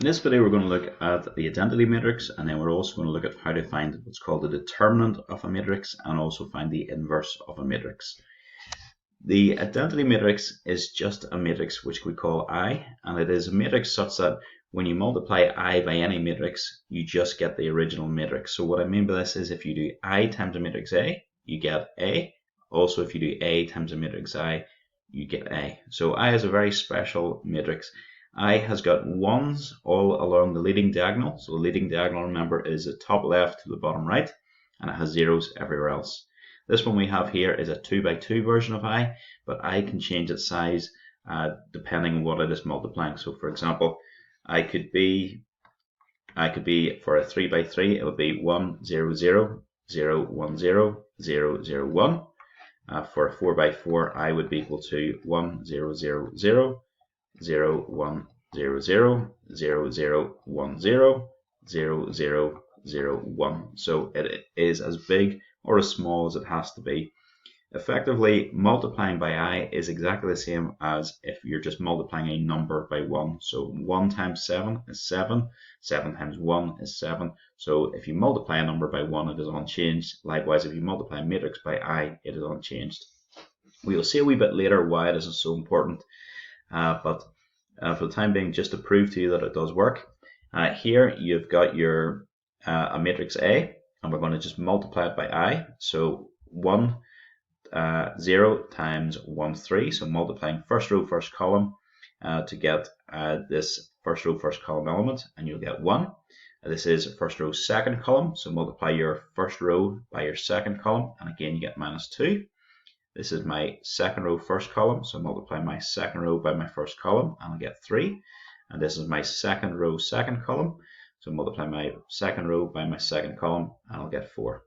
In this video we're going to look at the identity matrix, and then we're also going to look at how to find what's called the determinant of a matrix and also find the inverse of a matrix. The identity matrix is just a matrix which we call I, and it is a matrix such that when you multiply I by any matrix, you just get the original matrix. So what I mean by this is if you do I times a matrix A, you get A. Also, if you do A times a matrix I, you get A. So I is a very special matrix. I has got ones all along the leading diagonal. So the leading diagonal, remember, is the top left to the bottom right, and it has zeros everywhere else. This one we have here is a 2 by 2 version of I, but I can change its size depending on what it is multiplying. So for example, I could be for a 3 by 3, it would be 1 0 0 0 1 0 0 0 1. For a 4 by 4, I would be equal to 1 0 0 0 0 1 0 0 0 0 1 0 0 0 0 1. So it is as big or as small as it has to be. Effectively, multiplying by I is exactly the same as if you're just multiplying a number by 1. So 1 times 7 is 7, 7 times 1 is 7. So if you multiply a number by 1, it is unchanged. Likewise, if you multiply a matrix by I, it is unchanged. We will see a wee bit later why it is so important, but for the time being, just to prove to you that it does work, here you've got your a matrix A, and we're going to just multiply it by I. So 1 0 times 1 3, so multiplying first row first column to get this first row first column element, and you'll get 1. This is first row second column, so multiply your first row by your second column, and again you get minus 2. This is my second row first column, so multiply my second row by my first column and I'll get 3. And this is my second row second column, so multiply my second row by my second column and I'll get 4.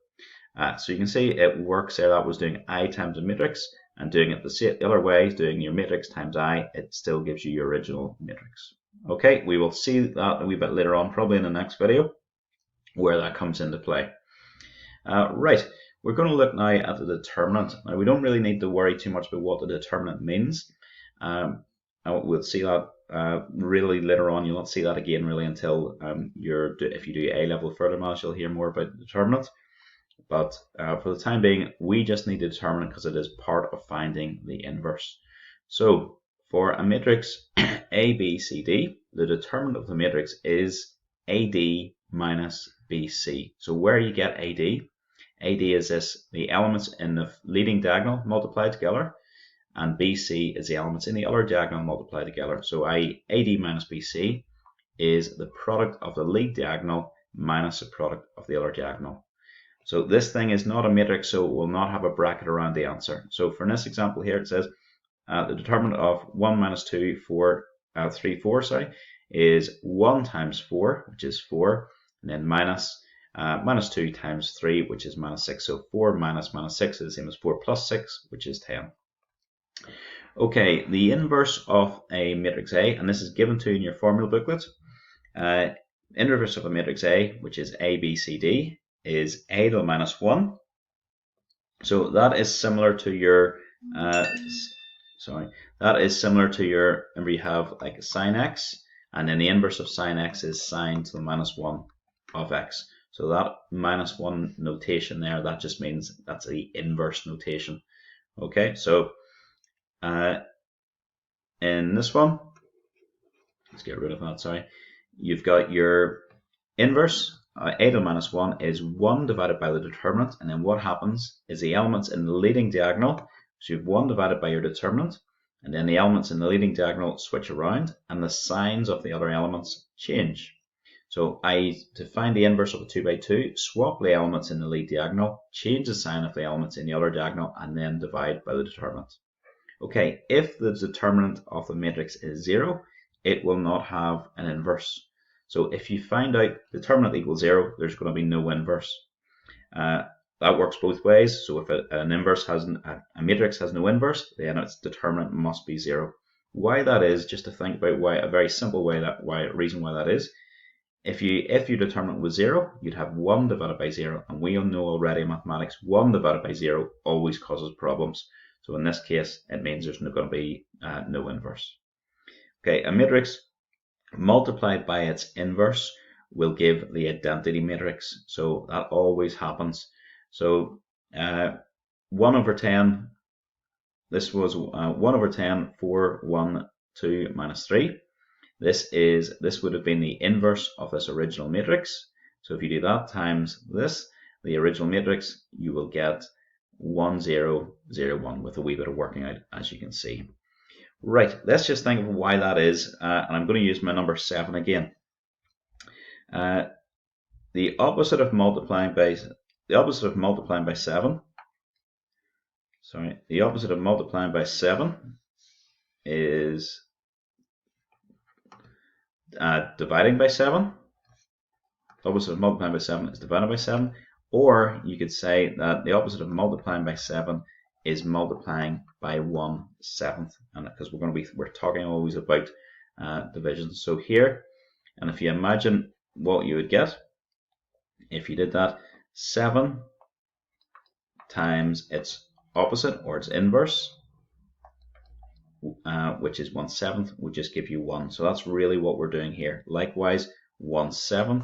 So you can see it works there. That was doing I times a matrix, and doing it the other way, doing your matrix times I, it still gives you your original matrix. Okay, we will see that a wee bit later on, probably in the next video, where that comes into play. Right. We're going to look now at the determinant. Now, we don't really need to worry too much about what the determinant means. We'll see that really later on. You'll not see that again really until if you do A-level further maths, you'll hear more about the determinant. But for the time being, we just need the determinant because it is part of finding the inverse. So for a matrix A, B, C, D, the determinant of the matrix is AD minus BC. So where you get AD, AD is the elements in the leading diagonal multiplied together, and BC is the elements in the other diagonal multiplied together. So AD minus BC is the product of the lead diagonal minus the product of the other diagonal. So this thing is not a matrix, so it will not have a bracket around the answer. So for this example here, it says the determinant of 1 minus 2, 4, 3, 4, is 1 times 4, which is 4, and then minus 2 times 3, which is minus 6. So 4 minus 6 is the same as 4 plus 6, which is 10. Okay, the inverse of a matrix A, and this is given to you in your formula booklet. Inverse of a matrix A, which is A, B, C, D, is A to the minus 1. So that is similar to your, remember you have like sine x, and then the inverse of sine x is sine to the minus 1 of x. So that minus 1 notation there, that just means that's the inverse notation. Okay, so in this one, let's get rid of that, sorry. You've got your inverse, A to the minus 1 is 1 divided by the determinant, and then what happens is the elements in the leading diagonal, so you have 1 divided by your determinant, and then the elements in the leading diagonal switch around, and the signs of the other elements change. So to find the inverse of a 2 by 2, swap the elements in the lead diagonal, change the sign of the elements in the other diagonal, and then divide by the determinant. Okay, if the determinant of the matrix is 0, it will not have an inverse. So if you find out determinant equals 0, there's going to be no inverse. That works both ways. So if a matrix has no inverse, then its determinant must be 0. Why that is, just to think about a very simple reason why that is. If your determinant was 0, you'd have 1 divided by 0, and we all know already in mathematics 1 divided by 0 always causes problems. So in this case, it means there's going to be no inverse. Okay, a matrix multiplied by its inverse will give the identity matrix. So that always happens. So 1 over 10, this was 1 over 10, 4, 1, 2, minus 3. This would have been the inverse of this original matrix. So if you do that times this, the original matrix, you will get 1, 0, 0, 1 with a wee bit of working out, as you can see. Right, let's just think of why that is, and I'm going to use my number 7 again. The opposite of multiplying by 7. The opposite of multiplying by 7 is dividing by 7. The opposite of multiplying by 7 is divided by 7. Or you could say that the opposite of multiplying by 7 is multiplying by 1/7, and because we're talking always about division. So here, and if you imagine what you would get if you did that, 7 times its opposite or its inverse, which is 1/7, would just give you 1. So that's really what we're doing here. Likewise, 1/7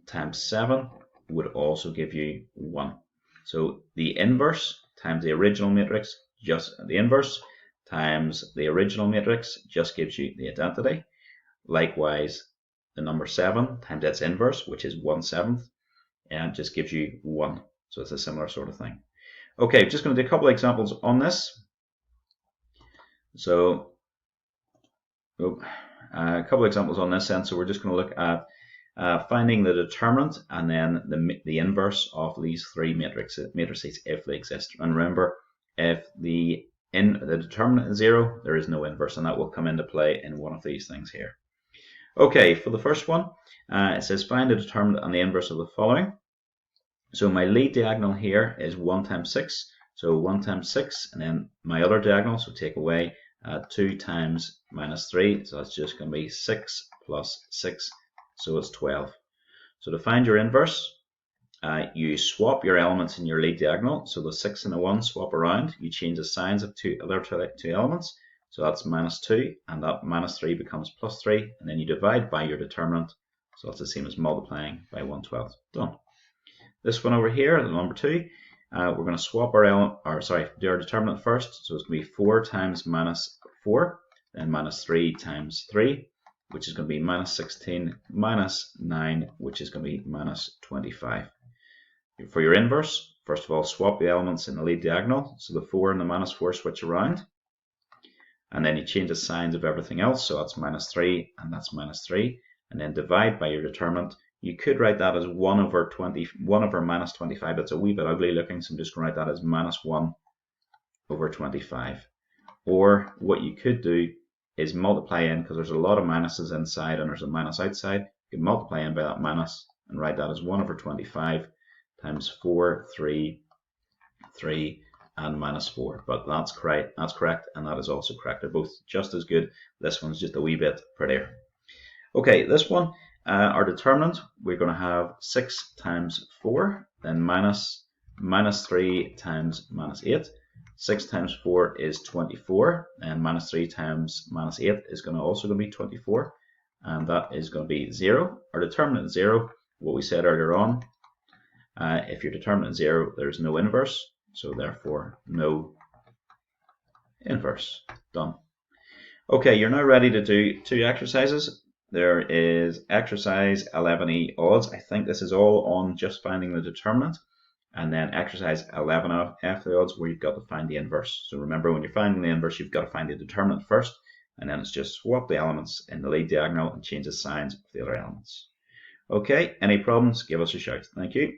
times 7 would also give you 1. So the inverse times the original matrix, just the inverse times the original matrix just gives you the identity. Likewise, the number 7 times its inverse, which is 1/7, and just gives you 1. So it's a similar sort of thing. Okay, just going to do a couple of examples on this. So a couple of examples on this then. So we're just going to look at finding the determinant and then the inverse of these three matrices if they exist. And remember, if the determinant is 0, there is no inverse, and that will come into play in one of these things here. Okay, for the first one, it says find the determinant and the inverse of the following. So my lead diagonal here is 1 times 6. So 1 times 6, and then my other diagonal, so take away 2 times minus 3. So that's just going to be 6 plus 6. So it's 12. So to find your inverse, you swap your elements in your lead diagonal. So the 6 and the 1 swap around. You change the signs of two elements. So that's minus 2, and that minus 3 becomes plus 3. And then you divide by your determinant. So that's the same as multiplying by 1/12. Done. This one over here, number 2, we're going to swap our do our determinant first. So it's going to be 4 times minus 4, then minus 3 times 3, which is going to be minus 16, minus 9, which is going to be minus 25. For your inverse, first of all, swap the elements in the lead diagonal. So the 4 and the minus 4 switch around. And then you change the signs of everything else. So that's minus 3 and that's minus 3. And then divide by your determinant. You could write that as 1 over minus 25. That's a wee bit ugly looking, so I'm just going to write that as minus 1 over 25. Or what you could do is multiply in, because there's a lot of minuses inside and there's a minus outside. You can multiply in by that minus and write that as 1 over 25 times 4, 3, 3, and minus 4. But that's correct, and that is also correct. They're both just as good. This one's just a wee bit prettier. Okay, this one, our determinant, we're going to have 6 times 4, then minus 3 times minus 8. 6 times 4 is 24, and minus 3 times minus 8 is also going to be 24, and that is going to be 0. Our determinant is 0, what we said earlier on. If your determinant is 0, there's no inverse, so therefore no inverse. Done. Okay, you're now ready to do 2 exercises. There is exercise 11E odds. I think this is all on just finding the determinant. And then exercise 11F the odds, where you've got to find the inverse. So remember, when you're finding the inverse, you've got to find the determinant first. And then it's just swap the elements in the lead diagonal and change the signs of the other elements. Okay, any problems, give us a shout. Thank you.